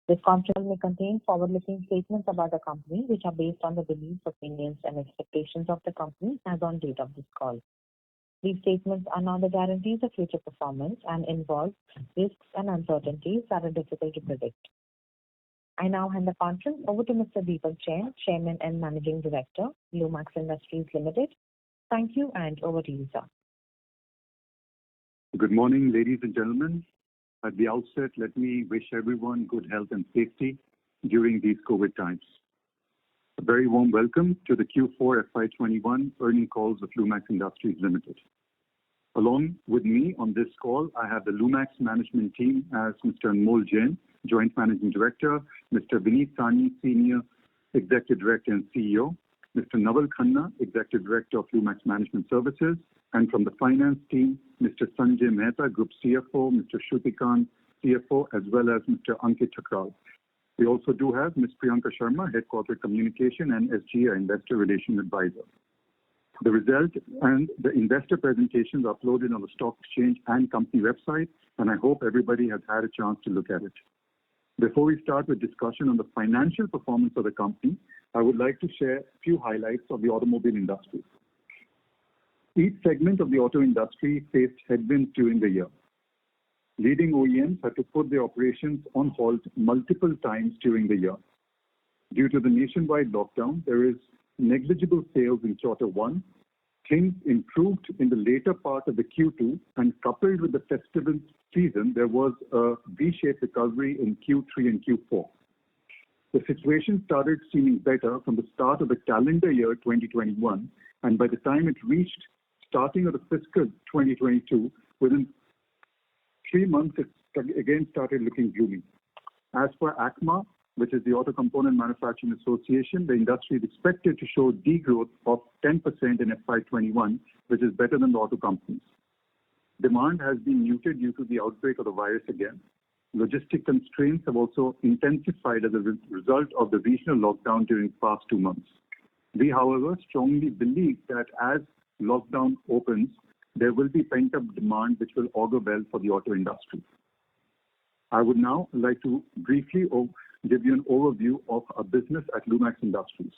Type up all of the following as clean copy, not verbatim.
This conference may contain forward-looking statements about the company, which are based on the beliefs, opinions, and expectations of the company as on date of this call. These statements are not the guarantees of future performance and involve risks and uncertainties that are difficult to predict. I now hand the conference over to Mr. Deepak Jain, Chairman and Managing Director, Lumax Industries Limited. Thank you, and over to you, sir. Good morning, ladies and gentlemen. At the outset, let me wish everyone good health and safety during these COVID times. A very warm welcome to the Q4 FY21 earnings calls of Lumax Industries Limited. Along with me on this call, I have the Lumax management team as Mr. Anmol Jain, Joint Managing Director, Mr. Vineet Sahni, Senior Executive Director and CEO, Mr. Naval Khanna, Executive Director of Lumax Management Services, and from the finance team, Mr. Sanjay Mehta, Group CFO, Mr. Shrutikant, CFO, as well as Mr. Ankit Thakral. We also do have Ms. Priyanka Sharma, Head Corporate Communication and SGA Investor Relations Advisor. The result and the investor presentations are uploaded on the stock exchange and company website, and I hope everybody has had a chance to look at it. Before we start with discussion on the financial performance of the company, I would like to share a few highlights of the automobile industry. Each segment of the auto industry faced headwinds during the year. Leading OEMs had to put their operations on hold multiple times during the year. Due to the nationwide lockdown, there is negligible sales in quarter one. Things improved in the later part of the Q2, and coupled with the festival season, there was a V-shaped recovery in Q3 and Q4. The situation started seeming better from the start of the calendar year 2021, and by the time it reached starting of the fiscal 2022, within 3 months, it again started looking gloomy. As per ACMA, which is the Auto Component Manufacturing Association, the industry is expected to show degrowth of 10% in FY21, which is better than the auto companies. Demand has been muted due to the outbreak of the virus again. Logistic constraints have also intensified as a result of the regional lockdown during the past 2 months. We, however, strongly believe that as lockdown opens, there will be pent-up demand which will augur well for the auto industry. I would now like to briefly give you an overview of our business at Lumax Industries.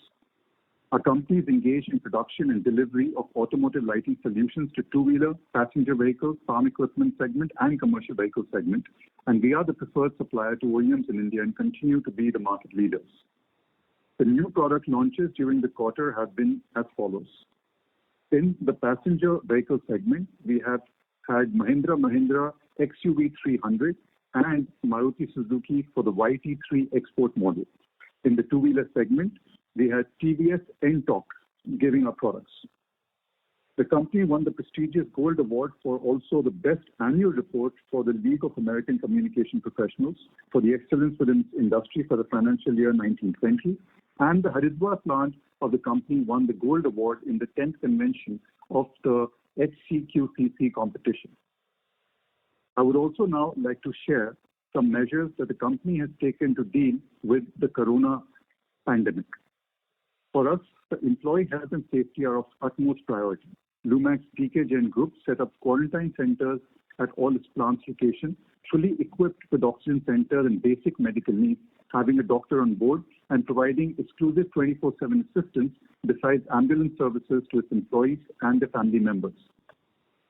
Our company is engaged in production and delivery of automotive lighting solutions to two-wheeler, passenger vehicles, farm equipment segment, and commercial vehicle segment, and we are the preferred supplier to OEMs in India and continue to be the market leaders. The new product launches during the quarter have been as follows. In the passenger vehicle segment, we have had Mahindra XUV 300 and Maruti Suzuki for the YT3 export model. In the two-wheeler segment, we had TVS NTORQ giving our products. The company won the prestigious Gold Award for also the best annual report for the League of American Communication Professionals for the excellence within its industry for the financial year 1920, and the Haridwar plant of the company won the Gold Award in the 10th convention of the HCQCC competition. I would also now like to share some measures that the company has taken to deal with the corona pandemic. For us, the employee health and safety are of utmost priority. Lumax TK Jain Group set up quarantine centers at all its plant locations, fully equipped with oxygen centers and basic medical needs, having a doctor on board and providing exclusive 24/7 assistance besides ambulance services to its employees and their family members.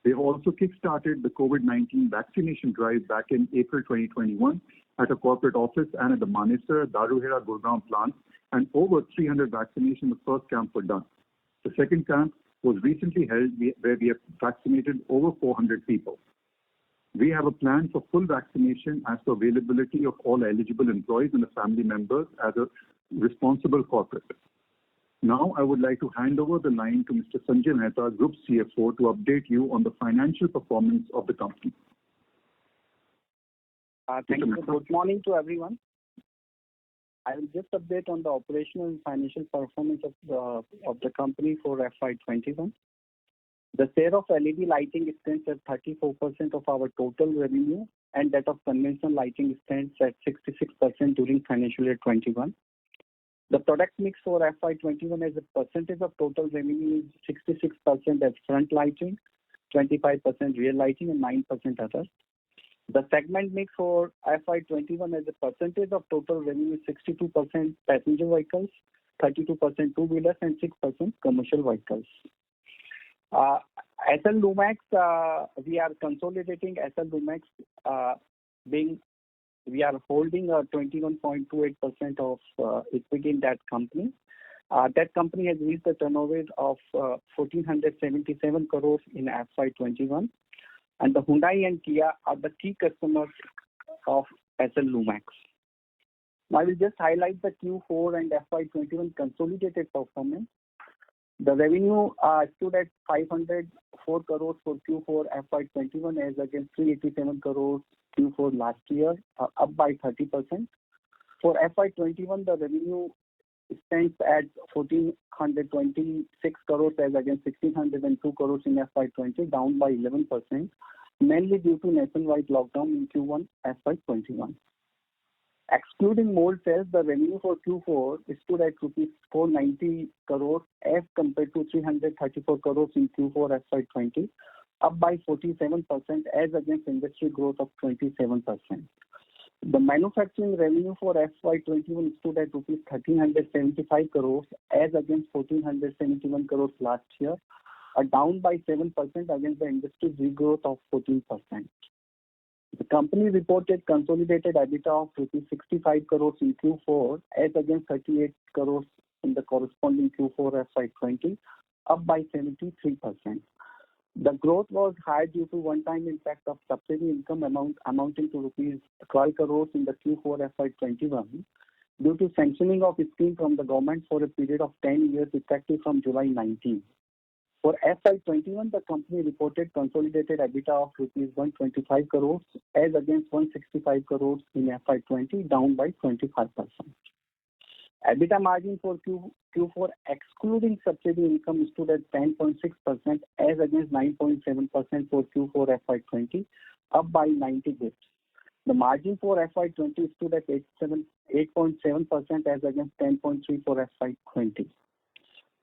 They have also kick-started the COVID-19 vaccination drive back in April 2021 at a corporate office and at the Manesar, Daruhera, Gurgaon plants, and over 300 vaccinations the first camp were done. The second camp was recently held where we have vaccinated over 400 people. We have a plan for full vaccination as per availability of all eligible employees and the family members as a responsible corporate. Now, I would like to hand over the line to Mr. Sanjay Mehta, Group CFO, to update you on the financial performance of the company. Thank you. Good morning to everyone. I will just update on the operational and financial performance of the company for FY21. The share of LED lighting stands at 34% of our total revenue, and that of conventional lighting stands at 66% during financial year 21. The product mix for FY21 as a percentage of total revenue is 66% as front lighting, 25% rear lighting, and 9% others. The segment mix for FY21 as a percentage of total revenue is 62% passenger vehicles, 32% two-wheelers, and 6% commercial vehicles. SL Lumax, we are consolidating SL Lumax, we are holding a 21.28% of equity in that company. That company has reached a turnover of 1,477 crores in FY21, and the Hyundai and Kia are the key customers of SL Lumax. Now I will just highlight the Q4 and FY21 consolidated performance. The revenue stood at 504 crores for Q4 FY21 as against 387 crores Q4 last year, up by 30%. For FY21, the revenue stands at 1,426 crores as against 1,602 crores in FY20, down by 11%, mainly due to nationwide lockdown in Q1 FY21. Excluding mold sales, the revenue for Q4 stood at rupees 490 crores as compared to 334 crores in Q4 FY20, up by 47% as against industry growth of 27%. The manufacturing revenue for FY21 stood at rupees 1,375 crores as against 1,471 crores last year, down by 7% against the industry regrowth of 14%. The company reported consolidated EBITDA of rupees 65 crores in Q4 as against 38 crores in the corresponding Q4 FY20, up by 73%. The growth was high due to one-time impact of subsidy income amounting to rupees 12 crores in the Q4 FY21 due to sanctioning of a scheme from the government for a period of 10 years effective from July 19. For FY21, the company reported consolidated EBITDA of rupees 125 crores as against 165 crores in FY20, down by 25%. EBITDA margin for Q4 excluding subsidy income stood at 10.6% as against 9.7% for Q4 FY20, up by 90 basis. The margin for FY20 stood at 8.7% as against 10.3% for FY20.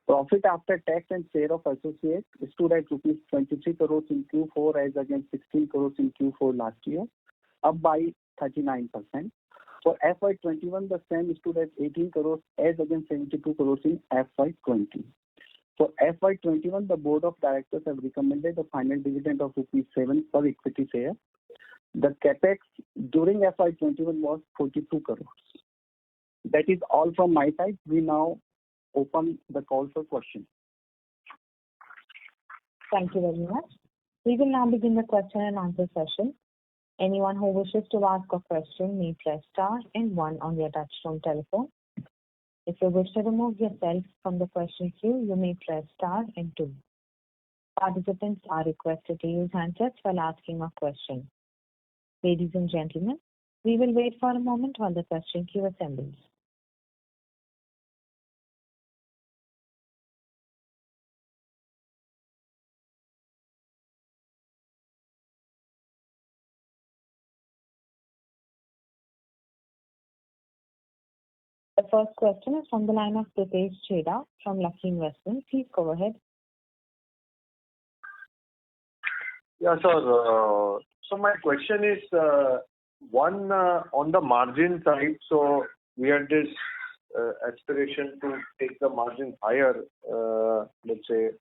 Profit after tax and share of associates stood at rupees 23 crores in Q4 as against 16 crores in Q4 last year, up by 39%. For FY21, the same stood at 18 crores as against 72 crores in FY20. For FY21, the Board of Directors have recommended a final dividend of rupees 7 per equity share. The capex during FY21 was 42 crores. That is all from my side. We now open the call for questions. Thank you very much. We will now begin the question and answer session. Anyone who wishes to ask a question may press star and 1 on their touchtone telephone. If you wish to remove yourself from the question queue, you may press star and 2. Participants are requested to use handsets while asking a question. Ladies and gentlemen, we will wait for a moment while the question queue assembles. The first question is from the line of Pritesh Chheda from Lucky Investment. Please go ahead. Yeah, sir. So my question is, one, on the margin side, so we had this aspiration to take the margin higher, let's say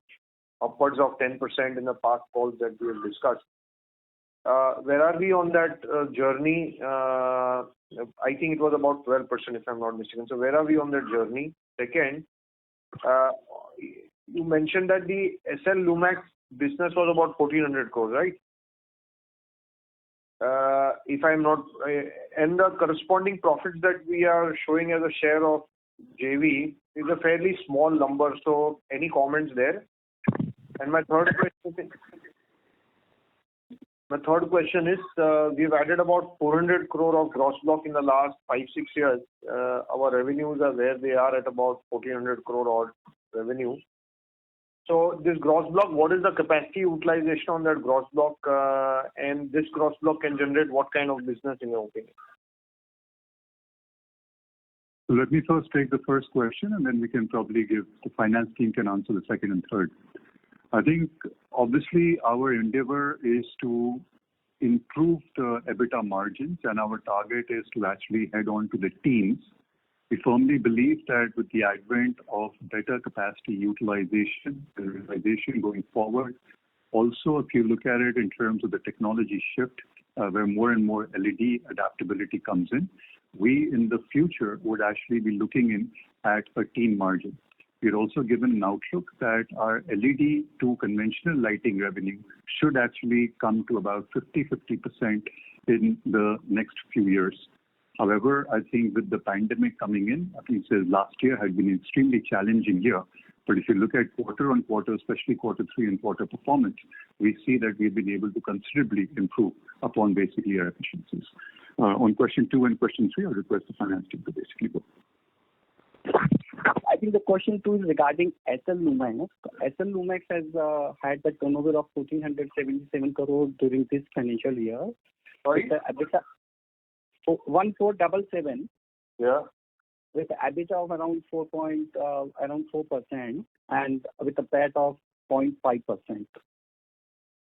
upwards of 10% in the past calls that we have discussed. Where are we on that journey? I think it was about 12% if I'm not mistaken. So where are we on that journey? Second, you mentioned that the SL Lumax business was about 1,400 crores, right? If I'm not, and the corresponding profits that we are showing as a share of JV is a fairly small number. So any comments there? And my third question is, we've added about 400 crore of gross block in the last 5-6 years. Our revenues are where they are at about 1,400 crore odd revenue. So this gross block, what is the capacity utilization on that gross block? And this gross block can generate what kind of business in your opinion? So let me first take the first question, and then we can probably give the finance team can answer the second and third. I think obviously our endeavor is to improved EBITDA margins, and our target is to actually head on to the teens. We firmly believe that with the advent of better capacity utilization and realization going forward, also if you look at it in terms of the technology shift, where more and more LED adaptability comes in, we in the future would actually be looking in at a teen margin. We're also given an outlook that our LED to conventional lighting revenue should actually come to about 50% in the next few years. However, I think with the pandemic coming in, I think last year had been an extremely challenging year. But if you look at quarter on quarter, especially quarter 3 and quarter performance, we see that we've been able to considerably improve upon basically our efficiencies. On question 2 and question 3, I'll request the finance team to basically go. I think the question 2 is regarding SL Lumax. SL Lumax has had the turnover of 1,477 crore during this financial year. Sorry? 1,477. Yeah. With EBITDA of around 4% and with a PAT of 0.5%.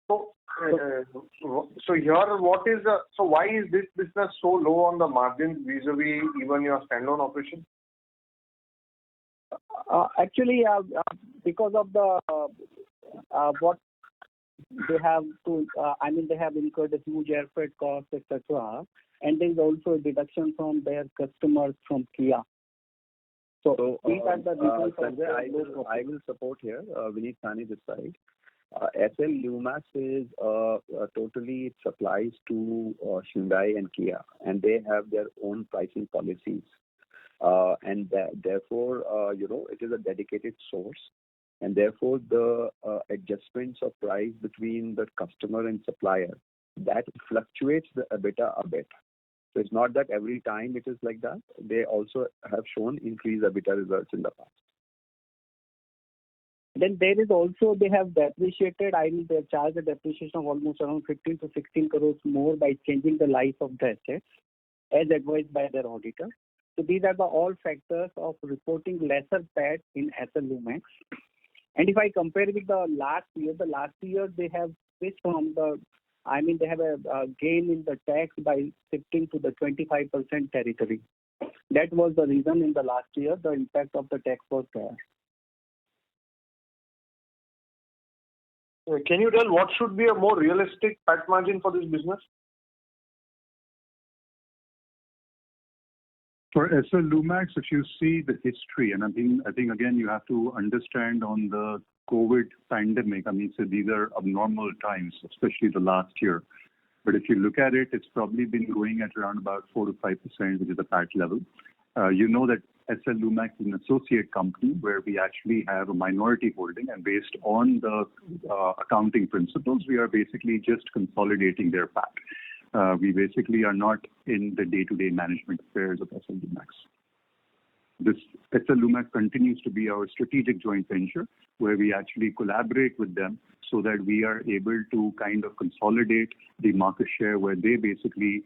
So here, why is this business so low on the margins vis-a-vis even your standalone operation? Actually, because of the what they have to, they have incurred a huge air freight cost, etc. And there is also a deduction from their customers from Kia. So these are the reasons. Sanjay, I will support here. Vineet Sahni this side. SL Lumax is totally it supplies to Hyundai and Kia, and they have their own pricing policies. And therefore, it is a dedicated source, and therefore the adjustments of price between the customer and supplier, that fluctuates the EBITDA a bit. So it's not that every time it is like that. They also have shown increased EBITDA results in the past. Then there is also, they have depreciated, they charge a depreciation of almost around 15 to 16 crores more by changing the life of the assets as advised by their auditor. So these are the all factors of reporting lesser PAT in SL Lumax. And if I compare with the last year they have switched from they have a gain in the tax by shifting to the 25% territory. That was the reason in the last year the impact of the tax was there. Can you tell what should be a more realistic PAT margin for this business? For SL Lumax, if you see the history, and I think again you have to understand on the COVID pandemic. So these are abnormal times, especially the last year. But if you look at it, it's probably been growing at around about 4 to 5%, which is the PAT level. You know that SL Lumax is an associate company where we actually have a minority holding, and based on the accounting principles, we are basically just consolidating their PAT. We basically are not in the day-to-day management affairs of SL Lumax. This SL Lumax continues to be our strategic joint venture where we actually collaborate with them so that we are able to kind of consolidate the market share where they basically,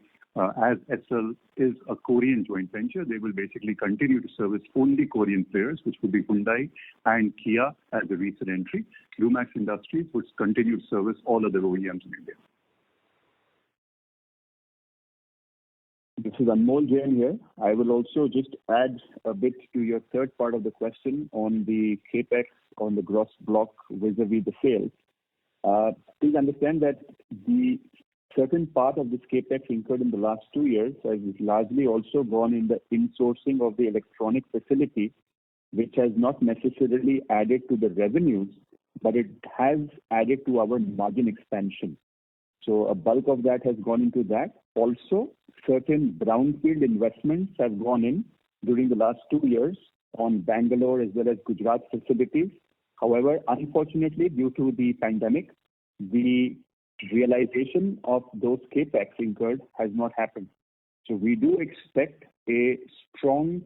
as SL is a Korean joint venture, they will basically continue to service only Korean players, which would be Hyundai and Kia as a recent entry. Lumax Industries would continue to service all other OEMs in India. This is Anmol Jain here. I will also just add a bit to your third part of the question on the capex on the gross block vis-a-vis the sales. Please understand that the certain part of this capex incurred in the last 2 years has largely also gone in the insourcing of the electronic facility, which has not necessarily added to the revenues, but it has added to our margin expansion. So a bulk of that has gone into that. Also, certain brownfield investments have gone in during the last 2 years on Bangalore as well as Gujarat facilities. However, unfortunately, due to the pandemic, the realization of those capex incurred has not happened. So we do expect a strong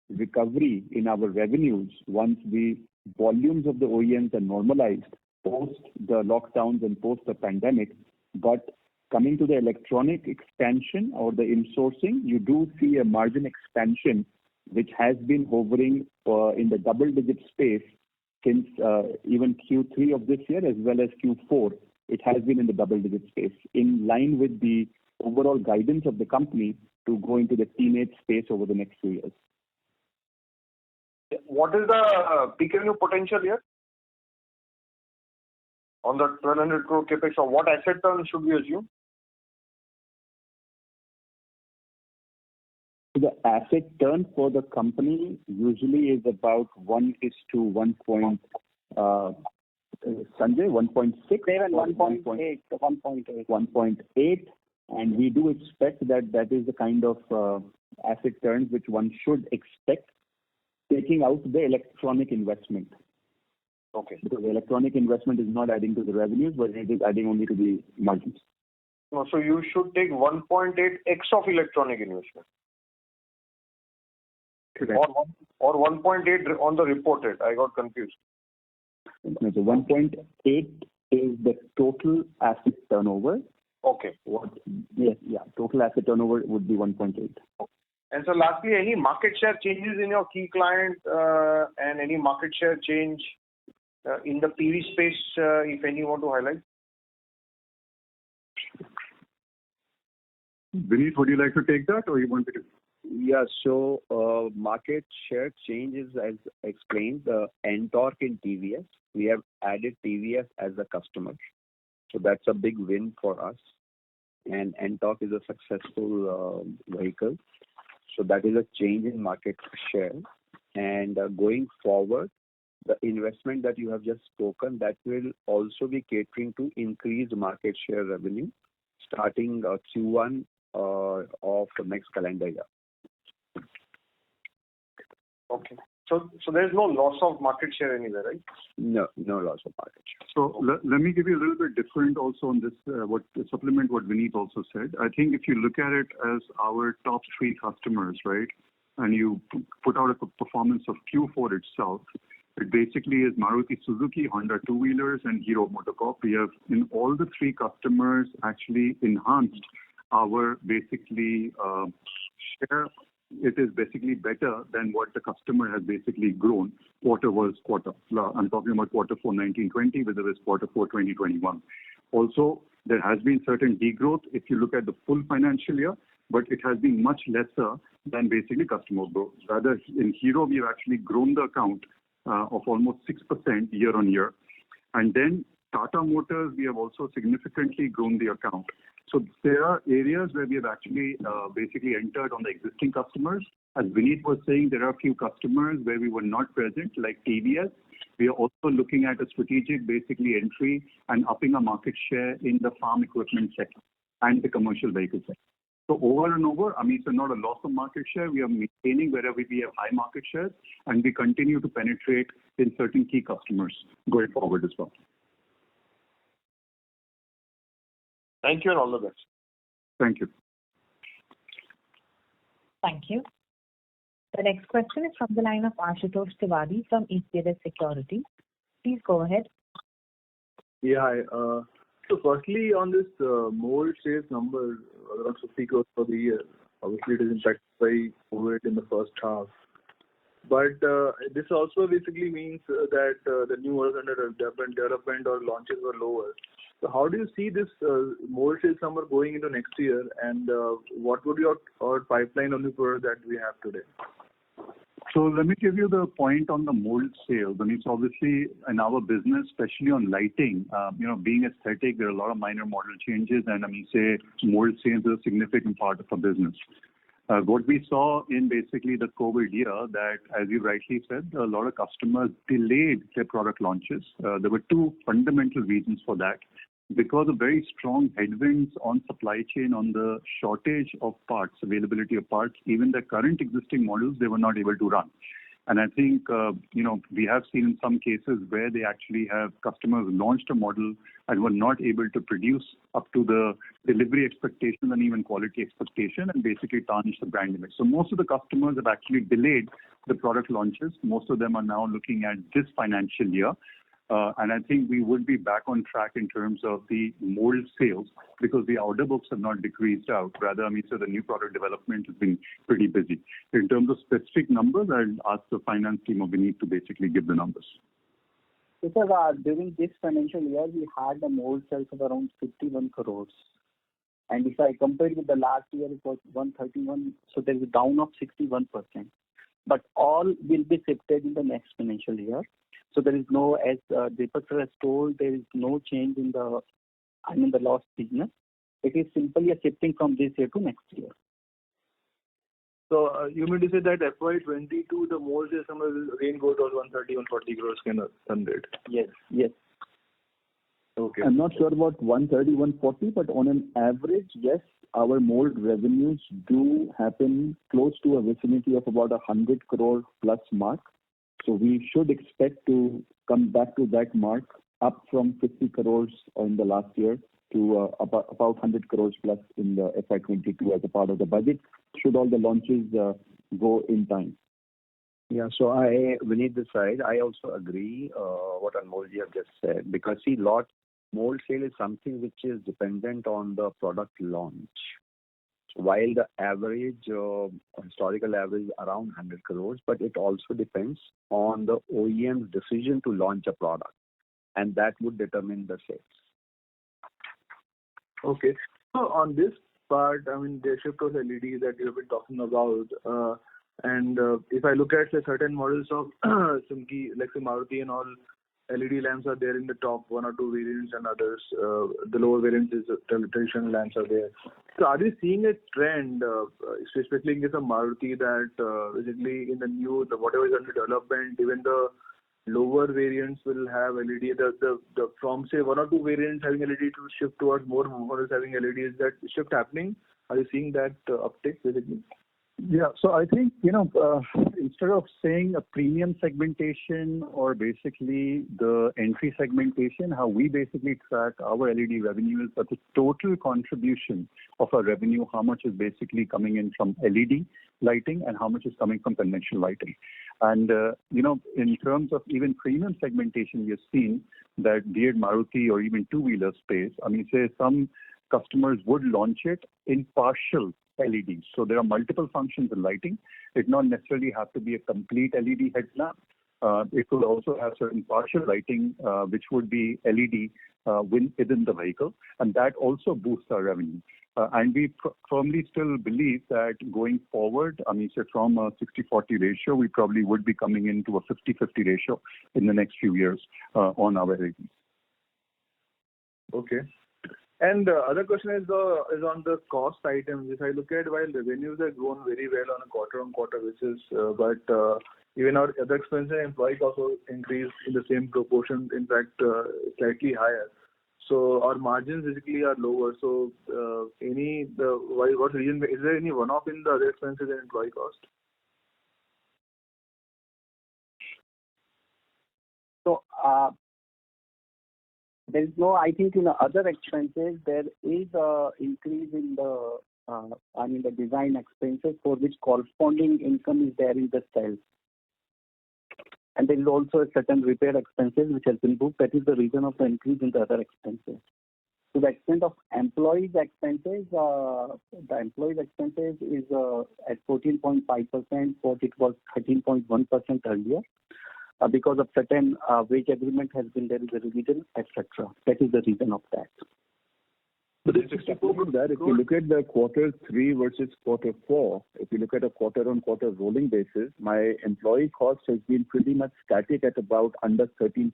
recovery in our revenues once the volumes of the OEMs are normalized post the lockdowns and post the pandemic. But coming to the electronic expansion or the insourcing, you do see a margin expansion which has been hovering in the double-digit space since even Q3 of this year as well as Q4 it has been in the double-digit space, in line with the overall guidance of the company to go into the teenage space over the next few years. What is the peak revenue potential here on the 1,200 crore capex, or what asset turn should we assume? The asset turn for the company usually is about 1:1. Sanjay, 1.6? 1.8 to 1.8. 1.8, and we do expect that is the kind of asset turns which one should expect, taking out the electronic investment. Okay. Because the electronic investment is not adding to the revenues, but it is adding only to the margins. No, so you should take 1.8x of electronic investment. Correct. Or 1.8 on the reported. I got confused. No, so 1.8 is the total asset turnover. Okay. Total asset turnover would be 1.8. And so lastly, any market share changes in your key client and any market share change in the PV space, if any, you want to highlight? Vineet, would you like to take that or you want me to? Yeah, so market share changes as explained, NTORQ in TVS. We have added TVS as a customer. So that's a big win for us. And NTORQ is a successful vehicle. So that is a change in market share. And going forward, the investment that you have just spoken, that will also be catering to increased market share revenue starting Q1 of next calendar year. Okay. So there's no loss of market share anywhere, right? No loss of market share. So let me give you a little bit different also on this, supplement what Vineet also said. I think if you look at it as our top 3 customers, right, and you put out a performance of Q4 itself, it basically is Maruti Suzuki, Honda two-wheelers, and Hero MotoCorp. We have, in all the 3 customers, actually enhanced our basically share. It is basically better than what the customer has basically grown quarter. I'm talking about quarter 4 1920 with this quarter 4 2021. Also, there has been certain degrowth if you look at the full financial year, but it has been much lesser than basically customer growth. Rather, in Hero, we've actually grown the account of almost 6% year on year. And then Tata Motors, we have also significantly grown the account. So there are areas where we have actually basically entered on the existing customers. As Vineet was saying, there are a few customers where we were not present, like TVS. We are also looking at a strategic basically entry and upping our market share in the farm equipment sector and the commercial vehicle sector. So over and over, it's not a loss of market share. We are maintaining wherever we have high market shares, and we continue to penetrate in certain key customers going forward as well. Thank you and all the best. Thank you. Thank you. The next question is from the line of Ashutosh Tiwari from Equirus Securities. Please go ahead. Yeah, hi. So firstly, on this mold sales number, around 50 crores for the year, obviously it is impacted by COVID in the first half. But this also basically means that the new orders under development or launches were lower. So how do you see this mold sales number going into next year, and what would be our pipeline on the product that we have today? So let me give you the point on the mold sales. It's obviously in our business, especially on lighting, being aesthetic, there are a lot of minor model changes, and mold sales is a significant part of our business. What we saw in basically the COVID year, that as you rightly said, a lot of customers delayed their product launches. There were 2 fundamental reasons for that. Because of very strong headwinds on supply chain, on the shortage of parts, availability of parts, even the current existing models, they were not able to run. And I think, we have seen in some cases where they actually have customers launched a model and were not able to produce up to the delivery expectation and even quality expectation, and basically tarnish the brand image. So most of the customers have actually delayed the product launches. Most of them are now looking at this financial year. And I think we would be back on track in terms of the mold sales because the order books have not decreased out. Rather, so the new product development has been pretty busy. In terms of specific numbers, I'll ask the finance team of Vineet to basically give the numbers. Because during this financial year, we had a mold sales of around 51 crores. And if I compare with the last year, it was 131, so there is a down of 61%. But all will be shifted in the next financial year. So there is no, as Deepak sir has told, there is no change in the lost business. It is simply a shifting from this year to next year. So you mean to say that FY22, the mold sales number will again go to 130, 140 crores kind of run rate? Yes. Okay. I'm not sure about 130, 140, but on an average, yes, our mold revenues do happen close to a vicinity of about 100 crore plus mark. So we should expect to come back to that mark, up from 50 crores in the last year to about 100 crores plus in the FY22 as a part of the budget, should all the launches go in time. Yeah, so Vineet this side, I also agree what Anmolji have just said, because see, mold sale is something which is dependent on the product launch. While the average, historical average is around 100 crores, but it also depends on the OEM's decision to launch a product, and that would determine the sales. Okay. So on this part, I mean, the shift of LED that you have been talking about, and if I look at say, certain models of Sumki, like say Maruti and all, LED lamps are there in the top one or two variants, and others, the lower variants is traditional lamps are there. So are you seeing a trend, especially in case of Maruti, that basically in the whatever is under development, even the lower variants will have LED. The from say one or two variants having LED to shift towards more models having LED. Is that shift happening? Are you seeing that uptick basically? Yeah. So I think, instead of saying a premium segmentation or basically the entry segmentation, how we basically track our LED revenue is that the total contribution of our revenue, how much is basically coming in from LED lighting and how much is coming from conventional lighting. And, in terms of even premium segmentation, we have seen that be it Maruti or even two-wheeler space, I mean, say some customers would launch it in partial LEDs. So there are multiple functions in lighting. It not necessarily have to be a complete LED headlamp. It could also have certain partial lighting, which would be LED within the vehicle, and that also boosts our revenue. And we firmly still believe that going forward, I mean, say from a 60-40 ratio, we probably would be coming into a 50-50 ratio in the next few years on our LEDs. Okay. And the other question is on the cost items. If I look at while revenues have grown very well on a quarter-on-quarter basis, but even our other expenses and employee costs also increased in the same proportion, in fact, slightly higher. So our margins basically are lower. So what reason? Is there any one-off in the other expenses and employee cost? So there is no, I think in the other expenses, there is a increase in the design expenses for which corresponding income is there in the sales. And there is also a certain repair expenses which has been booked. That is the reason of the increase in the other expenses. To the extent of employees expenses, the employees expenses is at 14.5%, what it was 13.1% earlier. Because of certain wage agreement has been there is a revision, etc. That is the reason of that. But if you look at the quarter 3 versus quarter 4, if you look at a quarter-on-quarter rolling basis, my employee cost has been pretty much static at about under 13%.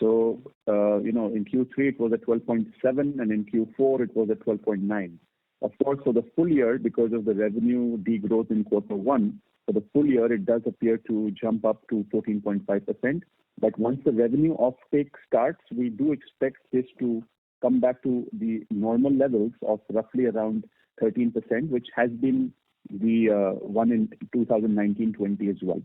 So, in Q3 it was at 12.7, and in Q4 it was at 12.9. Of course, for the full year, because of the revenue degrowth in quarter 1, for the full year, it does appear to jump up to 14.5%. But once the revenue offtake starts, we do expect this to come back to the normal levels of roughly around 13%, which has been the one in 2019-20 as well.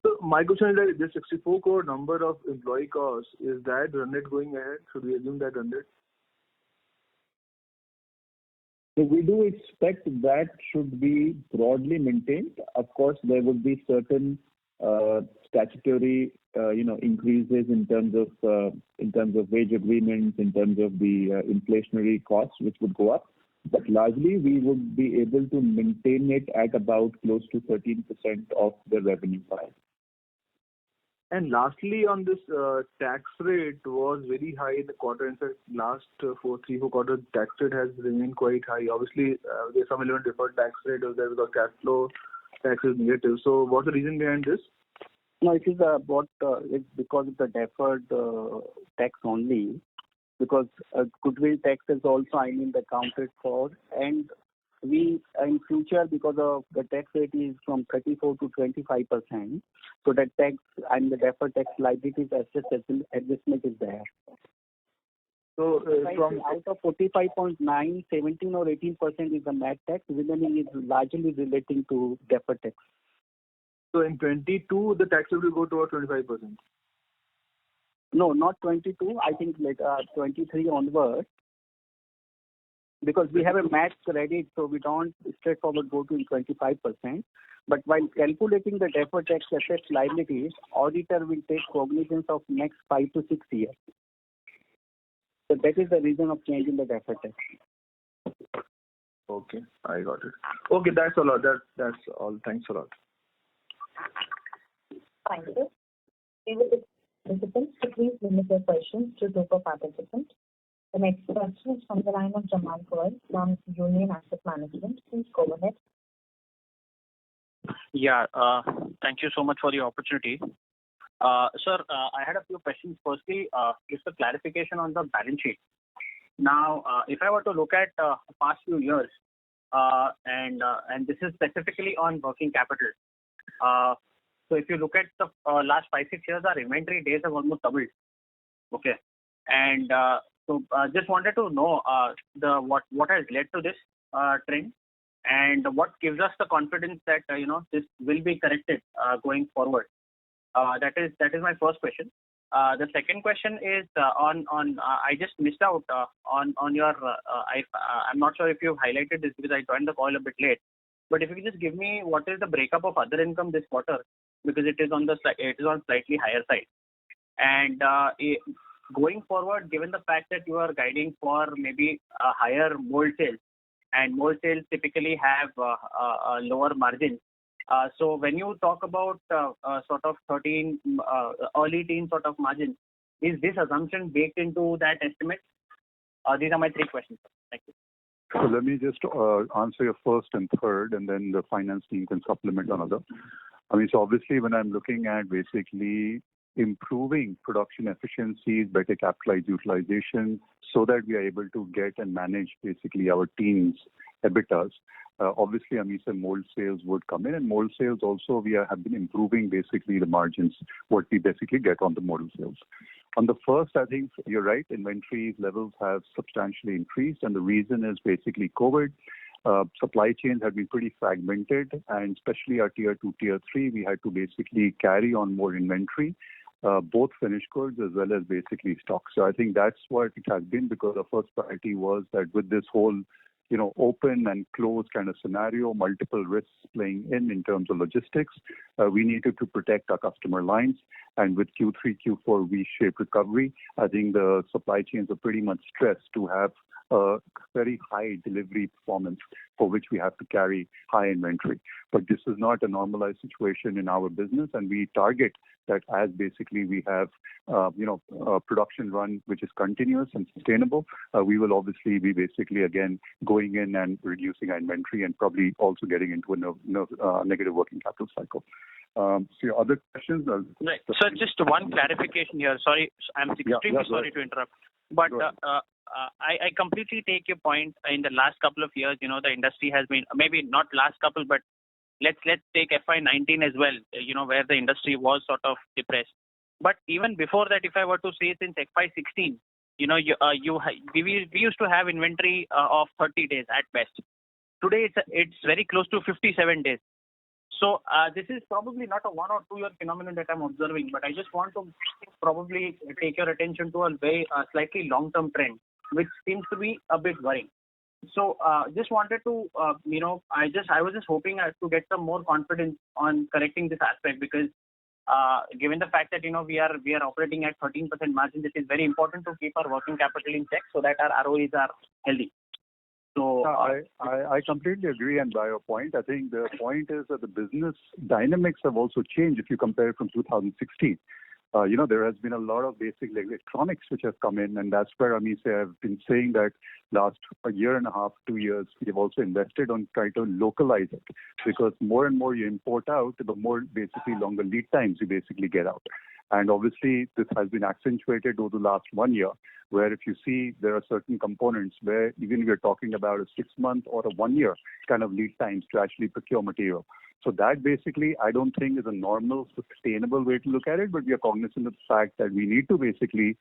So my question is that this 64 crore number of employee costs, is that run rate going ahead? Should we assume that run rate? So we do expect that should be broadly maintained. Of course, there would be certain statutory, increases in terms of wage agreements, in terms of the inflationary costs, which would go up. But largely, we would be able to maintain it at about close to 13% of the revenue pie. And lastly, on this tax rate was very high in the quarter. In fact, last 3-4 quarters, tax rate has remained quite high. Obviously, there's some element deferred tax rate was there because cash flow tax is negative. So what's the reason behind this? No, it is it's because of the deferred tax only. Because goodwill tax is also accounted for, and we in future, because of the tax rate is from 34 to 25%, so that tax and the deferred tax liabilities adjustment is there. So from out of 45.9, 17 or 18% is the MAT tax, remaining is largely relating to deferred tax. So in 22, the tax rate will go towards 25%. No, not 22. I think 23 onward. Because we have a MAT credit, so we don't straightforward go to 25%. But while calculating the deferred tax assets liabilities, auditor will take cognizance of next 5 to 6 years. So that is the reason of changing the deferred tax. Okay, I got it. Okay, that's a lot. That's all. Thanks a lot. Thank you. We will participants to please limit your questions to 2 per participant. The next question is from the line of Jamal Goel from Union Asset Management. Please go ahead. Yeah, thank you so much for the opportunity. Sir, I had a few questions. Firstly, just a clarification on the balance sheet. Now, if I were to look at past few years, and this is specifically on working capital. So if you look at the last 5-6 years, our inventory days have almost doubled. Okay, and so just wanted to know what has led to this trend, and what gives us the confidence that this will be corrected going forward. That is my first question. The second question is on I just missed out on your I'm not sure if you've highlighted this because I joined the call a bit late. But if you could just give me what is the breakup of other income this quarter, because it is on slightly higher side. And going forward, given the fact that you are guiding for maybe a higher mold sales, and mold sales typically have lower margins. So when you talk about sort of 13 early teen sort of margin, is this assumption baked into that estimate? These are my 3 questions. Thank you. So let me just answer your first and third, and then the finance team can supplement another. I mean, so obviously when I'm looking at basically improving production efficiencies, better capitalized utilization, so that we are able to get and manage basically our team's EBITDAs. Obviously, AMESA mold sales would come in, and mold sales also have been improving basically the margins, what we basically get on the mold sales. On the first, I think you're right, inventory levels have substantially increased, and the reason is basically COVID. Supply chains have been pretty fragmented, and especially our tier 2, tier 3, we had to basically carry on more inventory, both finished goods as well as basically stock. So I think that's what it has been, because the first priority was that with this whole open and closed kind of scenario, multiple risks playing in terms of logistics, we needed to protect our customer lines. And with Q3, Q4 V-shaped recovery, I think the supply chains are pretty much stressed to have a very high delivery performance for which we have to carry high inventory. But this is not a normalized situation in our business, and we target that as basically we have, a production run which is continuous and sustainable. We will obviously be basically again going in and reducing our inventory and probably also getting into a negative working capital cycle. So your other questions? Right. So just one clarification here. Sorry, I'm extremely sorry to interrupt. But I completely take your point. In the last couple of years, the industry has been, maybe not last couple, but let's take FY19 as well, where the industry was sort of depressed. But even before that, if I were to say since FY16, we used to have inventory of 30 days at best. Today it's very close to 57 days. So this is probably not a 1 or 2 year phenomenon that I'm observing, but I just want to probably take your attention to a very slightly long-term trend, which seems to be a bit worrying. So just wanted to, I was just hoping to get some more confidence on correcting this aspect, because given the fact that we are operating at 13% margins, it is very important to keep our working capital in check so that our ROEs are healthy. So I completely agree, and by your point, I think the point is that the business dynamics have also changed if you compare it from 2016. There has been a lot of basic electronics which have come in, and that's where I've been saying that last a year and a half, 2 years, we've also invested on trying to localize it, because more and more you import out, the more basically longer lead times you basically get out. And obviously, this has been accentuated over the last 1 year, where if you see there are certain components where even we're talking about a 6-month or a 1 year kind of lead times to actually procure material. So that basically, I don't think is a normal, sustainable way to look at it, but we are cognizant of the fact that we need to basically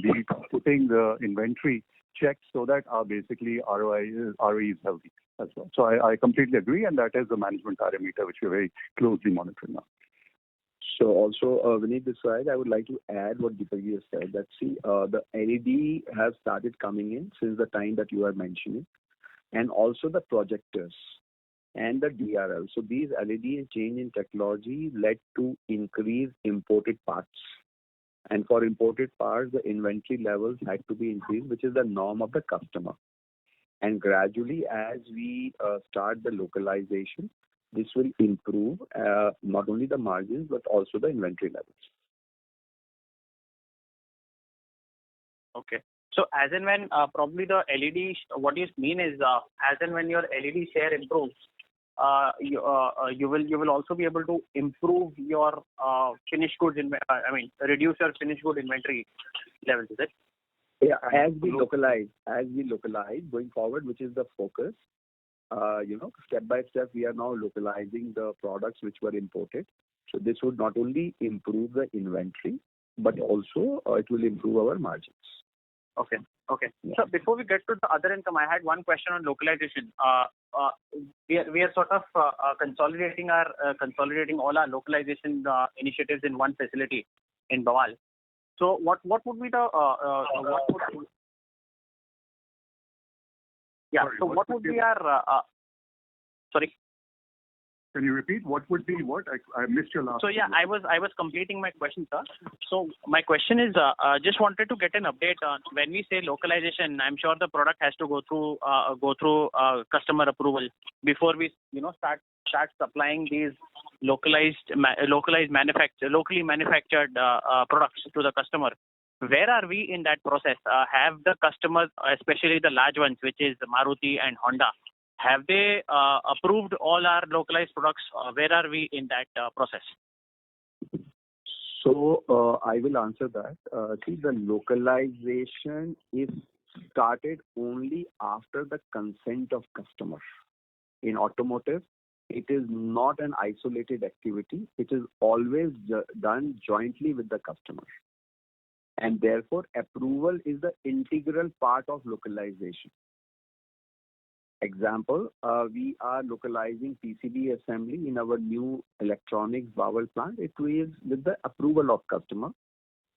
be putting the inventory checks so that our basically ROE is healthy as well. So I completely agree, and that is the management parameter which we're very closely monitoring now. So also, Vineet, this side, I would like to add what Deepak has said, that the LED has started coming in since the time that you are mentioning, and also the projectors and the DRL. So these LED change in technology led to increased imported parts. And for imported parts, the inventory levels had to be increased, which is the norm of the customer. And gradually, as we start the localization, this will improve not only the margins, but also the inventory levels. Okay. So as and when probably the LED, what you mean is as and when your LED share improves, you will also be able to improve your finished goods, reduce your finished good inventory levels, is it? Yeah, as we localize going forward, which is the focus. Step by step, we are now localizing the products which were imported. So this would not only improve the inventory, but also it will improve our margins. Okay. Yeah. So before we get to the other income, I had one question on localization. We are sort of consolidating all our localization initiatives in one facility in Bawal. So what would be the what would be our sorry? Can you repeat? What would be what? I missed your last. So yeah, I was completing my question, sir. So my question is, just wanted to get an update on when we say localization. I'm sure the product has to go through customer approval before we start supplying these locally manufactured products to the customer. Where are we in that process? Have the customers, especially the large ones, which is Maruti and Honda, have they approved all our localized products? Where are we in that process? So I will answer that. The localization is started only after the consent of customer. In automotive, it is not an isolated activity. It is always done jointly with the customer. And therefore, approval is the integral part of localization. Example, we are localizing PCB assembly in our new electronics Bawal plant. It is with the approval of customer.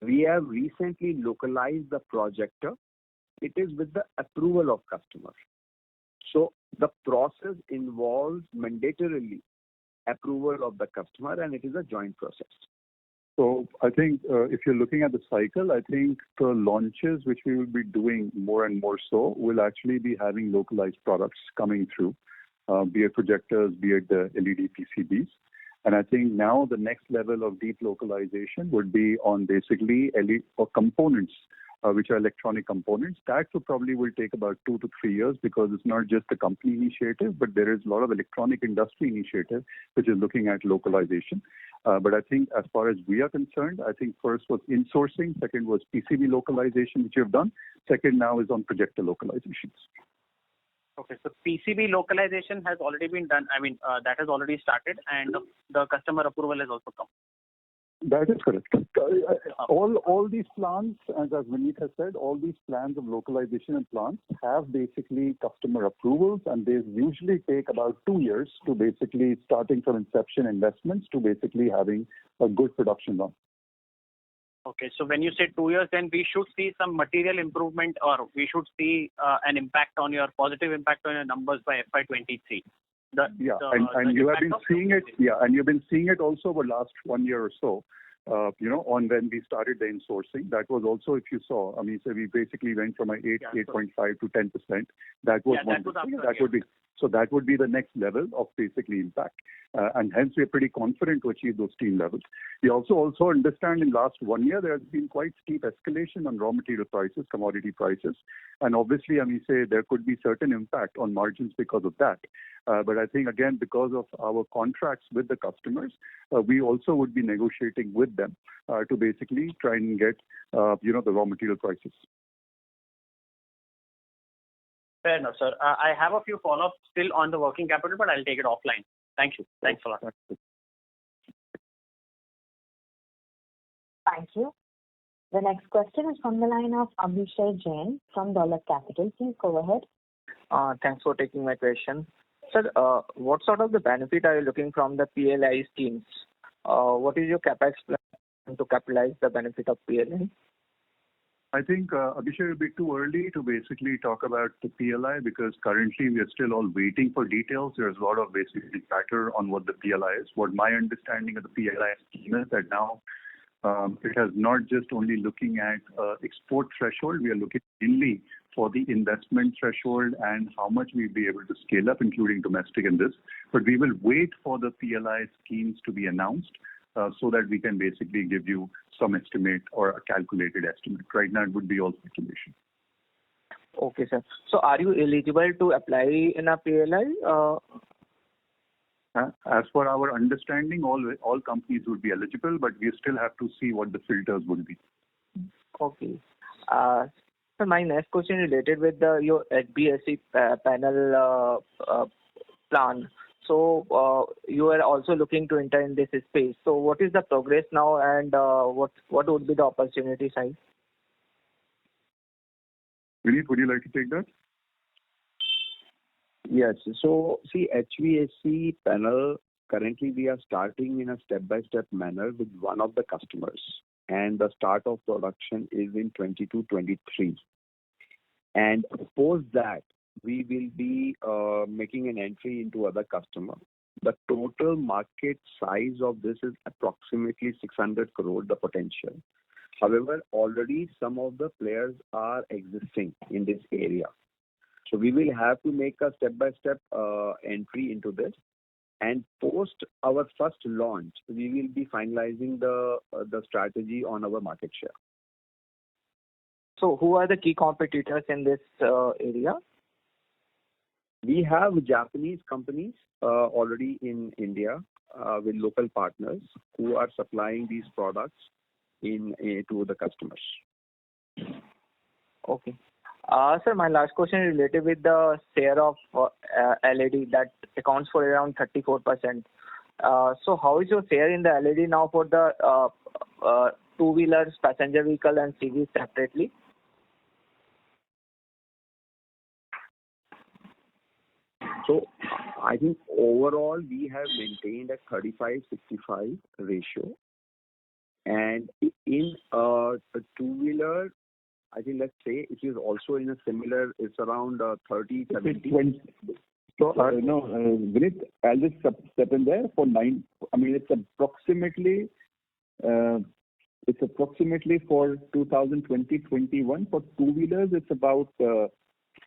We have recently localized the projector. It is with the approval of customer. So the process involves mandatorily approval of the customer, and it is a joint process. So I think if you're looking at the cycle, I think the launches which we will be doing more and more so will actually be having localized products coming through, be it projectors, be it the LED PCBs. And I think now the next level of deep localization would be on basically LED or components, which are electronic components. That will take about 2 to 3 years, because it's not just a company initiative, but there is a lot of electronic industry initiative which is looking at localization. But I think as far as we are concerned, I think first was insourcing, second was PCB localization, which we have done. Second now is on projector localizations. Okay, so PCB localization has already been done. That has already started, and the customer approval has also come. That is correct. All these plans, as Vineet has said, all these plans of localization and plants have basically customer approvals, and they usually take about 2 years to basically starting from inception investments to basically having a good production run. Okay, so when you say 2 years, then we should see some material improvement, or we should see an positive impact on your numbers by FY23. And you have been seeing it. Yeah, and you've been seeing it also over the last 1 year or so. on when we started the insourcing. That was also, if you saw, I mean, so we basically went from 8.5 to 10%. That was one. So that would be the next level of basically impact. And hence we're pretty confident to achieve those team levels. We also understand in last 1 year, there has been quite steep escalation on raw material prices, commodity prices. And obviously, I mean, say there could be certain impact on margins because of that. But I think, again, because of our contracts with the customers, we also would be negotiating with them to basically try and get, the raw material prices. Fair enough, sir. I have a few follow-ups still on the working capital, but I'll take it offline. Thank you. Thanks a lot. Thank you. The next question is from the line of Abhishek Jain from Dolat Capital. Please go ahead. Thanks for taking my question. Sir, what sort of the benefit are you looking from the PLI schemes? What is your capex plan to capitalize the benefit of PLI? I think, Abhishek, it will be too early to basically talk about the PLI because currently we are still all waiting for details. There's a lot of basically chatter on what the PLI is. What my understanding of the PLI scheme is that now it has not just only looking at export threshold, we are looking mainly for the investment threshold and how much we'll be able to scale up, including domestic in this. But we will wait for the PLI schemes to be announced so that we can basically give you some estimate or a calculated estimate. Right now, it would be all speculation. Okay, sir. So are you eligible to apply in a PLI? As per our understanding, all companies would be eligible, but we still have to see what the filters would be. Okay. So my next question is related with your HBSC panel plan. So you are also looking to enter in this space. So what is the progress now, and what would be the opportunity size? Vineet, would you like to take that? Yes. So see, HVAC panel, currently we are starting in a step-by-step manner with one of the customers. And the start of production is in 22-23. And post that, we will be making an entry into other customer. The total market size of this is approximately 600 crore, the potential. However, already some of the players are existing in this area. So we will have to make a step-by-step entry into this. And post our first launch, we will be finalizing the strategy on our market share. So who are the key competitors in this area? We have Japanese companies already in India with local partners who are supplying these products to the customers. Okay. Sir, my last question is related with the share of LED that accounts for around 34%. So how is your share in the LED now for the two-wheelers, passenger vehicle and CVs separately? So I think overall we have maintained a 35-65 ratio. And in a two-wheeler, I think let's say it is also in a similar, it's around 30-70. So, Vineet, I'll just step in there for 9. I mean, it's approximately for 2020-21 for two-wheelers, it's about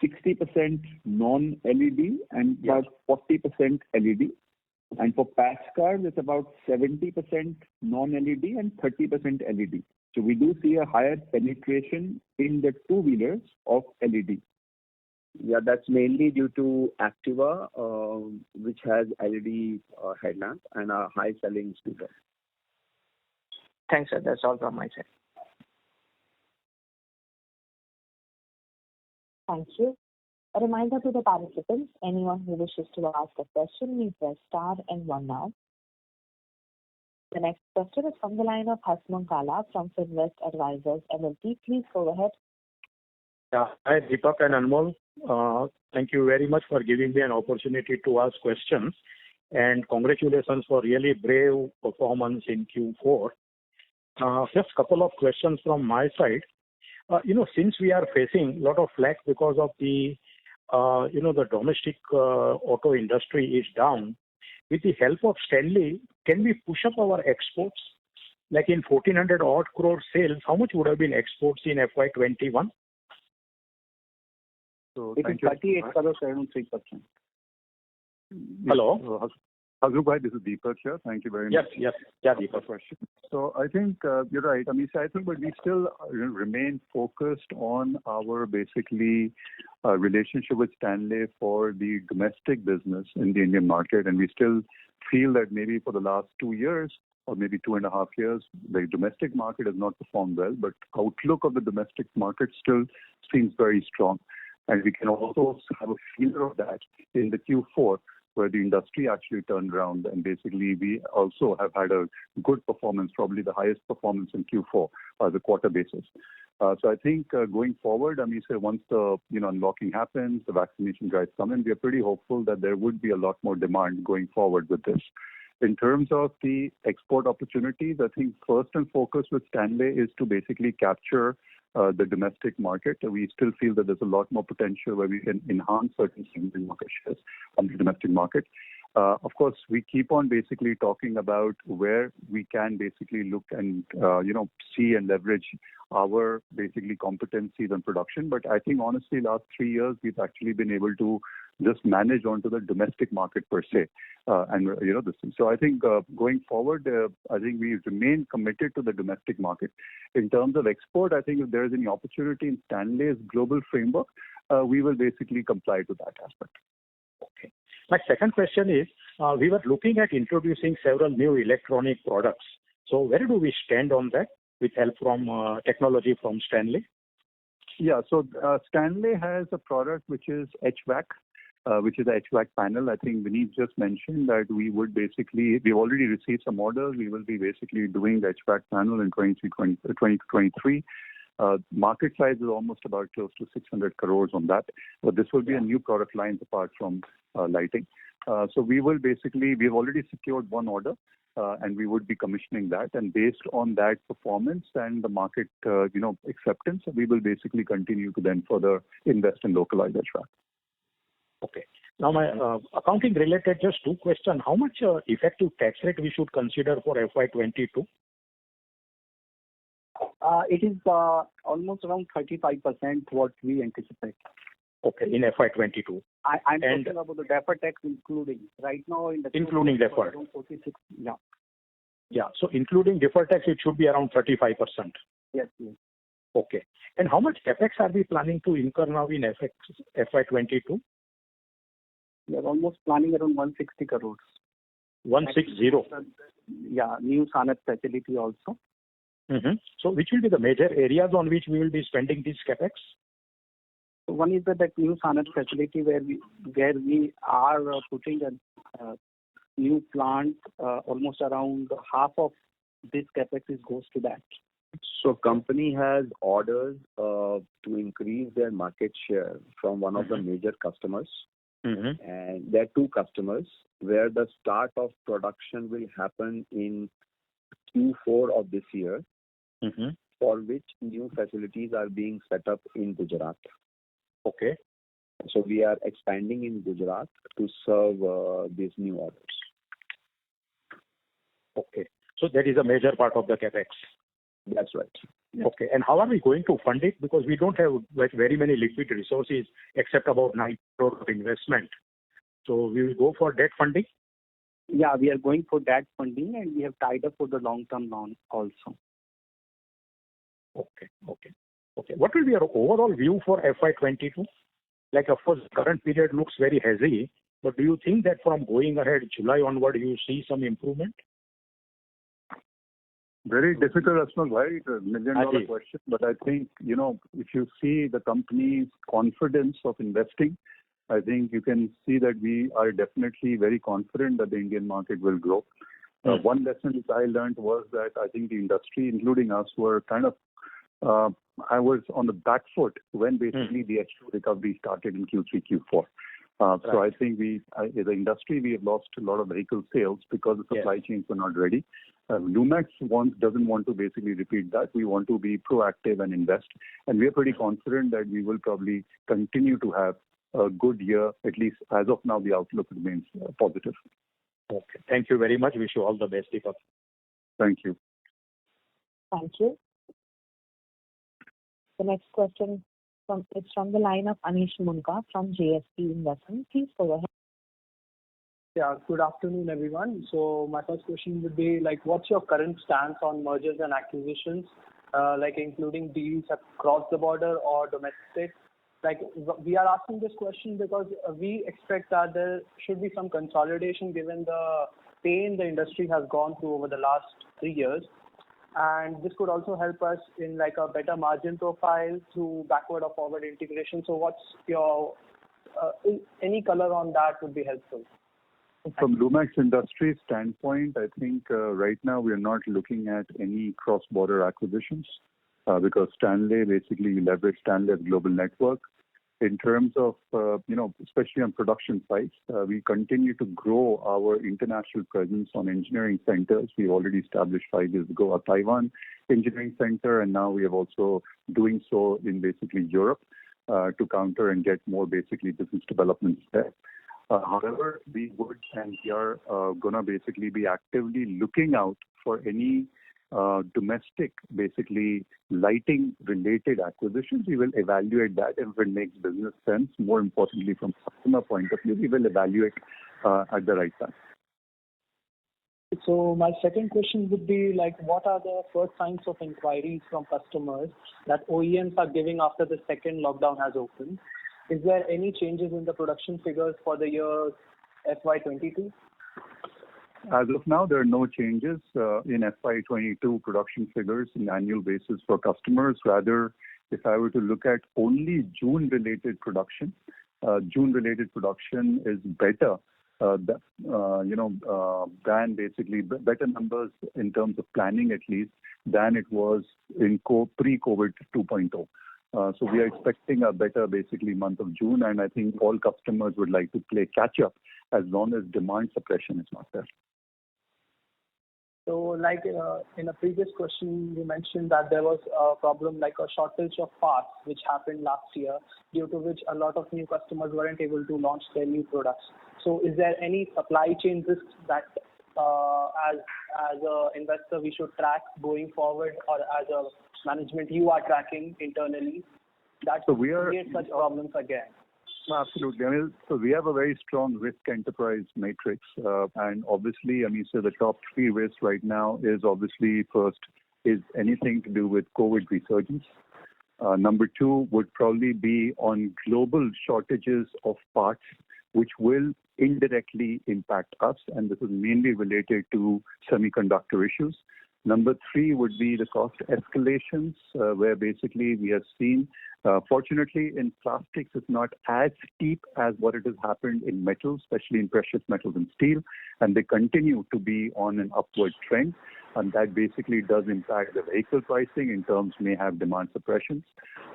60% non-LED and about 40% LED. And for patch cars, it's about 70% non-LED and 30% LED. So we do see a higher penetration in the two-wheelers of LED. Yeah, that's mainly due to Activa, which has LED headlamp and a high selling scooter. Thanks, sir. That's all from my side. Thank you. A reminder to the participants, anyone who wishes to ask a question, may press star and 1 now. The next question is from the line of Hasmukh Gala from Finvest Advisors LLP. Please go ahead. Yeah. Hi, Deepak and Anmol. Thank you very much for giving me an opportunity to ask questions. And congratulations for really brave performance in Q4. Just a couple of questions from my side. Since we are facing a lot of flack because of the domestic auto industry is down, with the help of Stanley, can we push up our exports? like in 1,400 odd crore sales, how much would have been exports in FY21? So It is thank you. 38 crores, around 3%. Hello? Hazru Bhai, this is Deepak here. Thank you very much. Yes. Yeah, for the Deepak. question. So I think you're right. I mean, so I think, but we still remain focused on our basically relationship with Stanley for the domestic business in the Indian market, and we still feel that maybe for the last 2 years or maybe 2.5 years, the domestic market has not performed well, but outlook of the domestic market still seems very strong, and we can also have a feeler of that in the Q4, where the industry actually turned around, and basically we also have had a good performance, probably the highest performance in Q4 as a quarter basis. So I think going forward, I mean, say once the unlocking happens, the vaccination drives come in, we are pretty hopeful that there would be a lot more demand going forward with this. In terms of the export opportunities, I think first and focus with Stanley is to basically capture the domestic market. We still feel that there's a lot more potential where we can enhance certain single market shares on the domestic market. Of course, we keep on basically talking about where we can basically look and see and leverage our basically competencies and production. But I think honestly, last 3 years we've actually been able to just manage onto the domestic market per se, this thing. So I think going forward, I think we remain committed to the domestic market. In terms of export, I think if there is any opportunity in Stanley's global framework, we will basically comply to that aspect. Okay. My second question is, we were looking at introducing several new electronic products. So where do we stand on that with help from technology from Stanley? Yeah, so Stanley has a product which is HVAC, which is a HVAC panel. I think Vineet just mentioned that we've already received some orders. We will be basically doing the HVAC panel in 2023. Market size is almost about close to 600 crores on that. But this will be a new product line apart from lighting. So we've already secured one order, and we would be commissioning that. And based on that performance and the market, acceptance, we will basically continue to then further invest in localized HVAC. Okay. Now my accounting related, just two questions. How much effective tax rate we should consider for FY22? It is almost around 35% what we anticipate. Okay, in FY22. I'm talking about the deferred tax including. Right now in the including deferred. 46, yeah. Yeah, so including deferred tax, it should be around 35%. Yes. Okay. And how much capex are we planning to incur now in FY22? We are almost planning around 160 crores. 160? Yeah, new Sanat facility also. Mm-hmm. So which will be the major areas on which we will be spending this capex? So one is that new Sanat facility where we are putting a new plant. Almost around half of this capex goes to that. So company has orders to increase their market share from one of the major customers. Mm-hmm. And there are two customers where the start of production will happen in Q4 of this year, for which new facilities are being set up in Gujarat. Okay. So we are expanding in Gujarat to serve these new orders. Okay. So that is a major part of the capex. That's right. Yeah. Okay. And how are we going to fund it? Because we don't have very many liquid resources except about 9 crore of investment. So we will go for debt funding? Yeah, we are going for debt funding and we have tied up for the long-term loan also. Okay. What will be your overall view for FY22? Like, of course, current period looks very hazy, but do you think that from going ahead, July onward, you see some improvement? Very difficult, Asmal bhai, a $1 million question. But I think, if you see the company's confidence of investing, I think you can see that we are definitely very confident that the Indian market will grow. One lesson which I learned was that I think the industry, including us, were kind of, I was on the back foot when basically the H2 recovery started in Q3, Q4. So I think as an industry, we have lost a lot of vehicle sales because the supply chains were not ready. Lumax doesn't want to basically repeat that. We want to be proactive and invest. And we are pretty confident that we will probably continue to have a good year. At least as of now, the outlook remains positive. Okay. Thank you very much. Wish you all the best, Deepak. Thank you. Thank you. The next question is from the line of Anish Munka from JSP Investment. Please go ahead. Yeah, good afternoon, everyone. So my first question would be like, what's your current stance on mergers and acquisitions, like including deals across the border or domestic? Like, we are asking this question because we expect that there should be some consolidation given the pain the industry has gone through over the last 3 years. And this could also help us in like a better margin profile through backward or forward integration. So what's your, any color on that would be helpful. From Lumax Industries standpoint, I think right now we are not looking at any cross-border acquisitions because Stanley, basically we leverage Stanley's global network. In terms of, especially on production sites, we continue to grow our international presence on engineering centers. We already established 5 years ago a Taiwan engineering center, and now we have also doing so in basically Europe to counter and get more basically business developments there. However, we would and we are going to basically be actively looking out for any domestic, basically lighting related acquisitions. We will evaluate that if it makes business sense. More importantly, from customer point of view, we will evaluate at the right time. So my second question would be like, what are the first signs of inquiries from customers that OEMs are giving after the second lockdown has opened? Is there any changes in the production figures for the year FY22? As of now, there are no changes in FY22 production figures in annual basis for customers. Rather, if I were to look at only June-related production, June-related production is better than basically better numbers in terms of planning at least than it was in pre-COVID 2.0. So we are expecting a better basically month of June, and I think all customers would like to play catch up as long as demand suppression is not there. So like in a previous question, you mentioned that there was a problem like a shortage of parts which happened last year, due to which a lot of new customers weren't able to launch their new products. So is there any supply chain risks that as an investor we should track going forward, or as a management you are tracking internally that create such problems again? Absolutely. I mean, so we have a very strong risk enterprise matrix, and obviously, I mean, so the top 3 risks right now is obviously first is anything to do with COVID resurgence. Number 2 would probably be on global shortages of parts, which will indirectly impact us, and this is mainly related to semiconductor issues. Number 3 would be the cost escalations, where basically we have seen, fortunately in plastics, it's not as steep as what it has happened in metals, especially in precious metals and steel, and they continue to be on an upward trend, and that basically does impact the vehicle pricing in terms may have demand suppressions.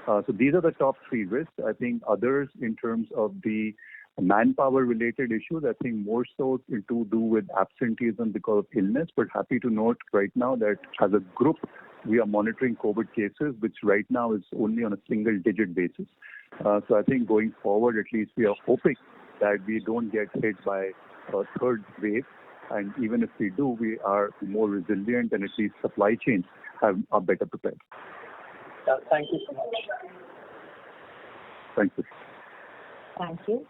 So these are the top 3 risks. I think others in terms of the manpower related issues, I think more so to do with absenteeism because of illness, but happy to note right now that as a group, we are monitoring COVID cases, which right now is only on a single digit basis. So I think going forward, at least we are hoping that we don't get hit by a third wave. And even if we do, we are more resilient and at least supply chains are better prepared. Thank you so much. Thank you. Thank you.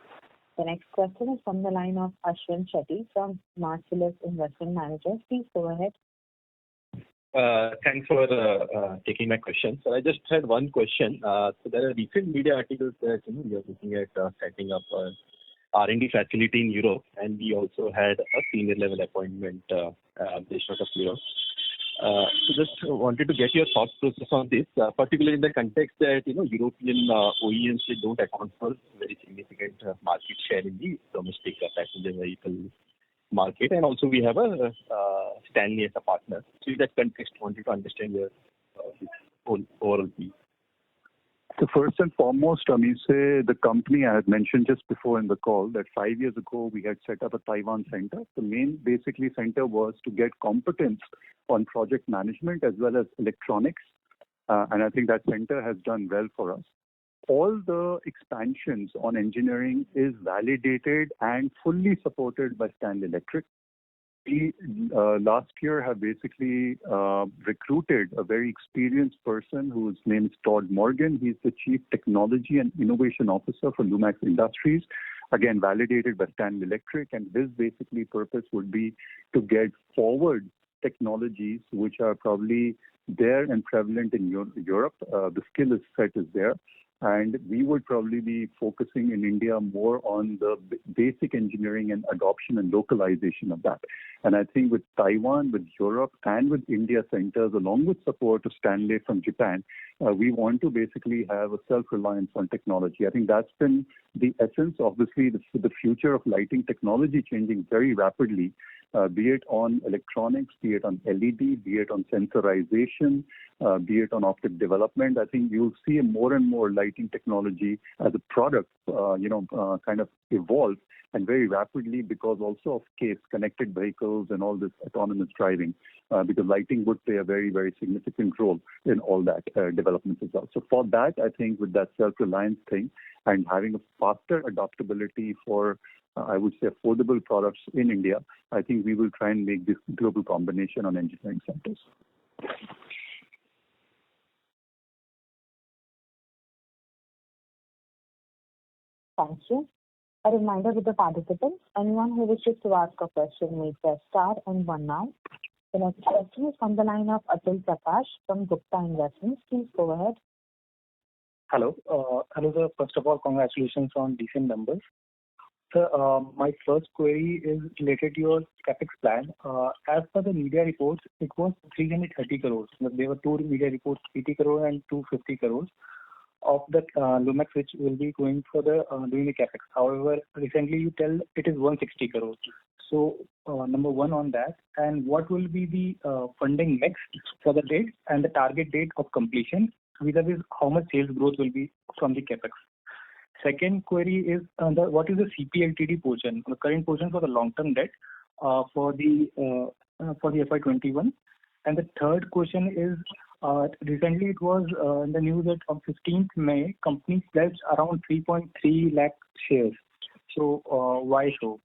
The next question is from the line of Ashwin Shetty from Marcellus Investment Managers. Please go ahead. Thanks for taking my question. So I just had one question. So there are recent media articles that we are looking at setting up a R&D facility in Europe, and we also had a senior level appointment based out of Europe. So just wanted to get your thought process on this, particularly in the context that European OEMs they don't account for very significant market share in the domestic passenger vehicle market, and also we have a Stanley as a partner. So in that context, wanted to understand your overall view. So first and foremost, the company I had mentioned just before in the call that 5 years ago we had set up a Taiwan center. The main basically center was to get competence on project management as well as electronics. And I think that center has done well for us. All the expansions on engineering is validated and fully supported by Stanley Electric. we last year have basically recruited a very experienced person whose name is Todd Morgan. He's the Chief Technology and Innovation Officer for Lumax Industries, again validated by Stanley Electric, and his basically purpose would be to get forward technologies which are probably there and prevalent in Europe. The skill set is there. And we would probably be focusing in India more on the basic engineering and adoption and localization of that. And I think with Taiwan, with Europe, and with India centers, along with support of Stanley from Japan, we want to basically have a self-reliance on technology. I think that's been the essence. Obviously, the future of lighting technology changing very rapidly, be it on electronics, be it on LED, be it on sensorization, be it on optic development. I think you'll see more and more lighting technology as a product, kind of evolve, and very rapidly, because also of CASE, connected vehicles and all this autonomous driving, because lighting would play a very, very significant role in all that development as well. So for that, I think with that self-reliance thing and having a faster adaptability for I would say affordable products in India, I think we will try and make this global combination on engineering centers. Thank you. A reminder to the participants, anyone who wishes to ask a question may press star and one now. The next question is from the line of Atul Prakash from Gupta Investments. Please go ahead. Hello. Hello, sir. First of all, congratulations on decent numbers. Sir, my first query is related to your capex plan. As per the media reports, it was 330 crores. There were two media reports, 80 crores and 250 crores of the Lumax, which will be going for the doing the capex. However, recently you tell it is 160 crores. So, number one on that, and what will be the funding mix for the date and the target date of completion, vis-a-vis how much sales growth will be from the capex. Second query is what is the CPLTD portion, the current portion for the long-term debt for the FY21. And the third question is, recently it was in the news that on 15th May, company pledged around 3.3 lakh shares. So why so?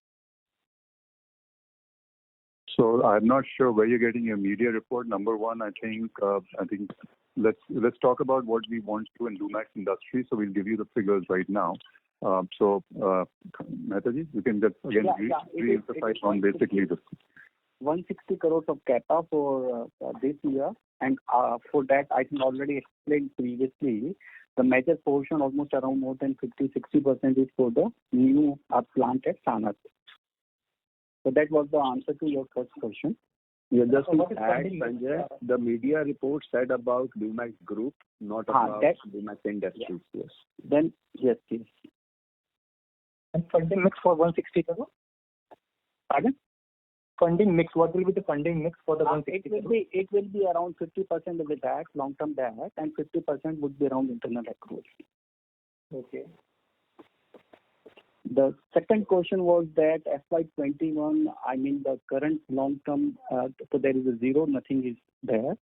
So I'm not sure where you're getting your media report. Number one, I think let's talk about what we want to do in Lumax Industries. So we'll give you the figures right now. Mehtaji, you can just again re-emphasize on basically this. 160 crores of CAPA for this year, and for that I think already explained previously. The major portion, almost around more than 50-60%, is for the new plant at Sanand. So that was the answer to your first question. Yeah, just to add, Sanjay, the media report said about Lumax Group, not about Lumax Industries. Yes. Then yes, please. And funding mix for 160 crore? Pardon? Funding mix. What will be the funding mix for the 160 crore? It will be around 50% with that long-term debt, and 50% would be around internal accruals. Okay. The second question was that FY21, I mean the current long-term, so there is a zero, nothing is there.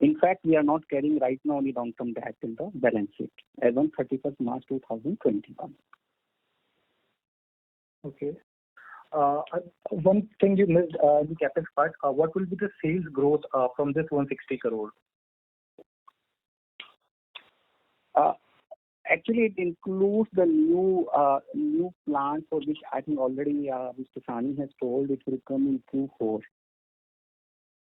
In fact, we are not carrying right now any long-term debt in the balance sheet as on 31st March 2021. Okay. One thing you missed in the capex part, what will be the sales growth from this 160 crore? Actually, it includes the new plant for which I think already Mr. Sani has told it will come in Q4.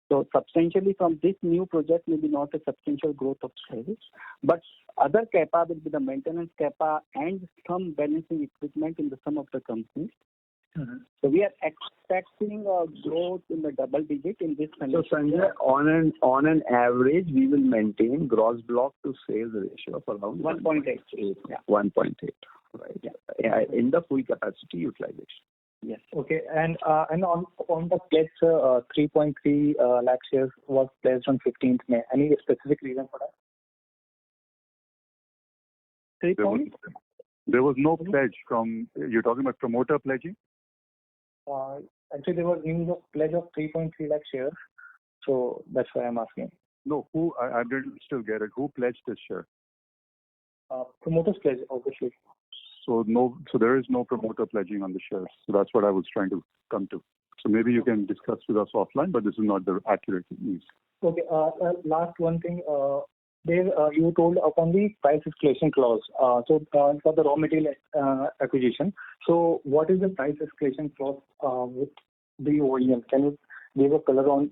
So substantially from this new project, maybe not a substantial growth of sales, but other CAPA will be the maintenance CAPA and some balancing equipment in the some of the companies. Mm-hmm. So we are expecting a growth in the double digit in this financial year. So Sanjay, on an average, we will maintain gross block to sales ratio of around 1.8. Yeah. 1.8. Right. Yeah. In the full capacity utilization. Yes. Okay. And on the pledge, 3.3 lakh shares was pledged on 15th May. Any specific reason for that? There was no pledge from. You're talking about promoter pledging? Actually, there was news of pledge of 3.3 lakh shares, so that's why I'm asking. No, who? I didn't still get it. Who pledged this share? Promoters pledge, obviously. So there is no promoter pledging on the shares. So that's what I was trying to come to. So maybe you can discuss with us offline, but this is not the accurate news. Okay. Last one thing. Dave, you told upon the price escalation clause. So for the raw material acquisition. So what is the price escalation clause with the OEM? Can you give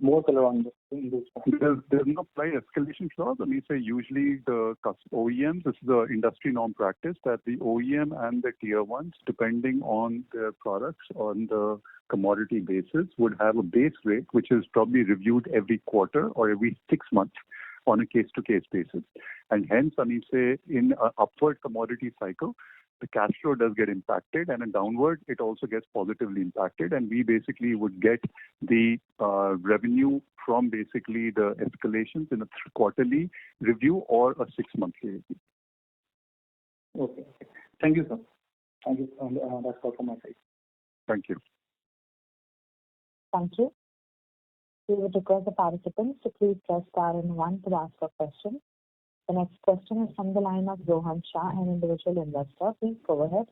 more color on this? There's no price escalation clause. I mean, say usually the OEMs, this is the industry norm practice that the OEM and the tier ones, depending on their products on the commodity basis, would have a base rate which is probably reviewed every quarter or every 6 months on a case-to-case basis. And hence, I mean, say in an upward commodity cycle, the cash flow does get impacted, and in downward, it also gets positively impacted. And we basically would get the revenue from basically the escalations in a quarterly review or a 6-monthly review. Okay. Thank you, sir. Thank you. That's all from my side. Thank you. Thank you. We would request the participants to please press star and 1 to ask a question. The next question is from the line of Rohan Shah, an individual investor. Please go ahead.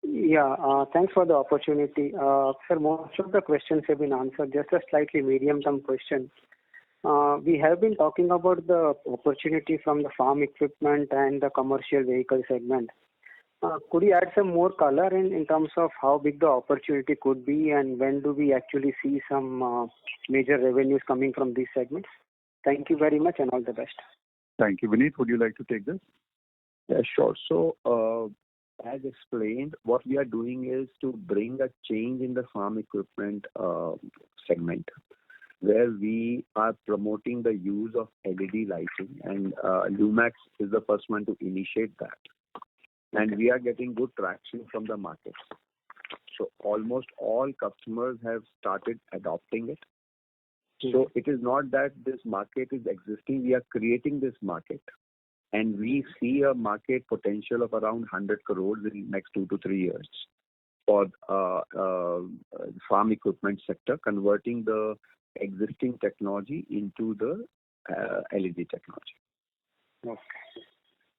Yeah, thanks for the opportunity. Sir, most of the questions have been answered. Just a slightly medium-term question. We have been talking about the opportunity from the farm equipment and the commercial vehicle segment. Could you add some more color in terms of how big the opportunity could be, and when do we actually see some major revenues coming from these segments? Thank you very much and all the best. Thank you. Vineet, would you like to take this? Yeah, sure. So, as explained, what we are doing is to bring a change in the farm equipment segment, where we are promoting the use of LED lighting, and Lumax is the first one to initiate that. And we are getting good traction from the market. So almost all customers have started adopting it. So it is not that this market is existing, we are creating this market. And we see a market potential of around 100 crores in the next 2 to 3 years for farm equipment sector, converting the existing technology into the LED technology. Okay.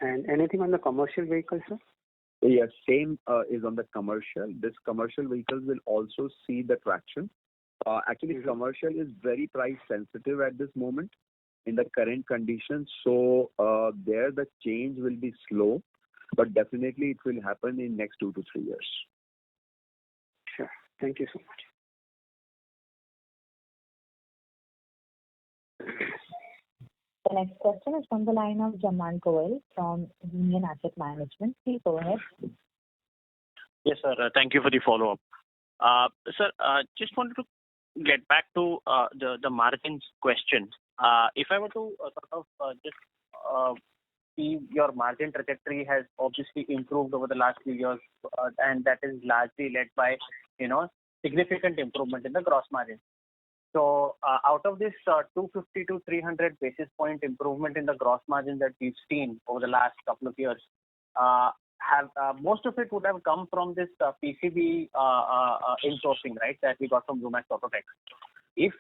And anything on the commercial vehicle, sir? Yes, same is on the commercial. This commercial vehicles will also see the traction. Actually, commercial is very price sensitive at this moment in the current conditions. So there the change will be slow, but definitely it will happen in next 2 to 3 years. Sure. Thank you so much. The next question is from the line of Jaman Goel from Union Asset Management. Please go ahead. Yes, sir. Thank you for the follow-up. Sir, just wanted to get back to the margins question. If I were to just see your margin trajectory has obviously improved over the last few years, and that is largely led by, significant improvement in the gross margin. So out of this 250 to 300 basis point improvement in the gross margin that we've seen over the last couple of years, most of it would have come from this PCB insourcing, right, that we got from Lumax Autotech. If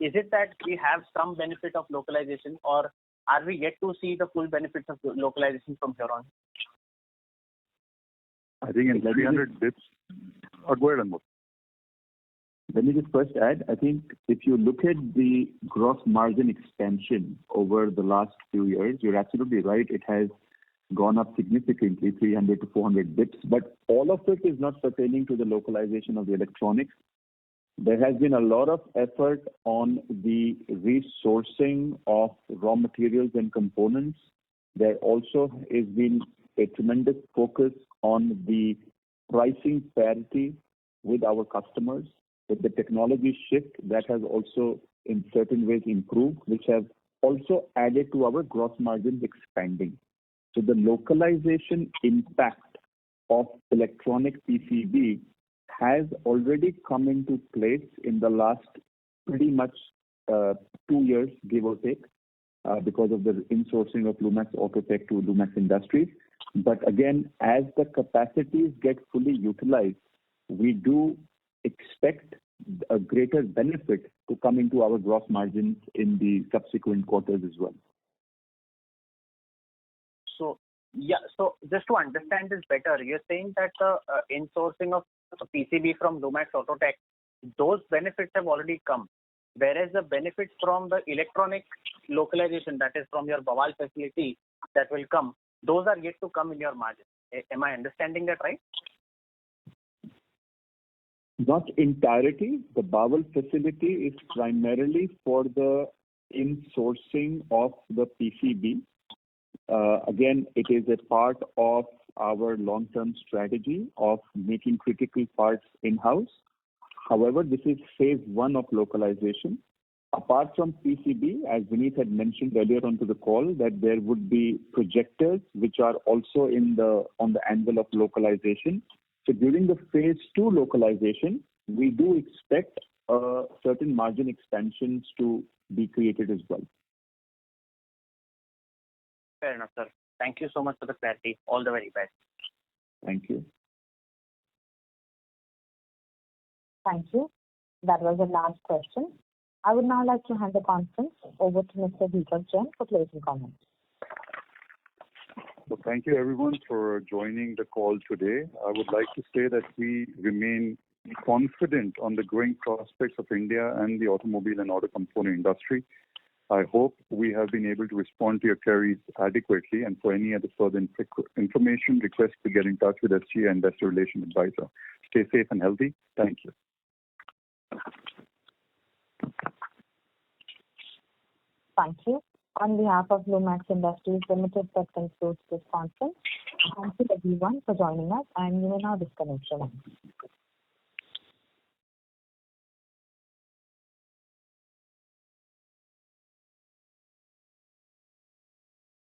is it that we have some benefit of localization, or are we yet to see the full benefits of localization from here on? I think in 300 bits. Go ahead, Anmol. Let me just first add, I think if you look at the gross margin expansion over the last few years, you're absolutely right. It has gone up significantly, 300 to 400 bits, but all of it is not pertaining to the localization of the electronics. There has been a lot of effort on the resourcing of raw materials and components. There also has been a tremendous focus on the pricing parity with our customers. With the technology shift, that has also in certain ways improved, which have also added to our gross margins expanding. So the localization impact of electronic PCB has already come into place in the last pretty much 2 years, give or take, because of the insourcing of Lumax Autotech to Lumax Industries. But again, as the capacities get fully utilized, we do expect a greater benefit to come into our gross margins in the subsequent quarters as well. So Yeah. So just to understand this better, you're saying that the insourcing of PCB from Lumax Autotech, those benefits have already come, whereas the benefits from the electronic localization, that is from your Bawal facility, that will come, those are yet to come in your margin. Am I understanding that right? Not entirety. The Bawal facility is primarily for the insourcing of the PCB. Again, it is a part of our long-term strategy of making critical parts in-house. However, this is phase one of localization. Apart from PCB, as Vineet had mentioned earlier onto the call, that there would be projectors which are also on the anvil of localization. So during the phase two localization, we do expect certain margin expansions to be created as well. Fair enough, sir. Thank you so much for the clarity. All the very best. Thank you. Thank you. That was the last question. I would now like to hand the conference over to Mr. Deepak Jain for closing comments. So thank you everyone for joining the call today. I would like to say that we remain confident on the growing prospects of India and the automobile and auto component industry. I hope we have been able to respond to your queries adequately, and for any other further information, request to get in touch with SGA Investor Relations Advisor. Stay safe and healthy. Thank you. Thank you. On behalf of Lumax Industries Limited, that concludes this conference. Thank you everyone for joining us, and you may now disconnect your lines.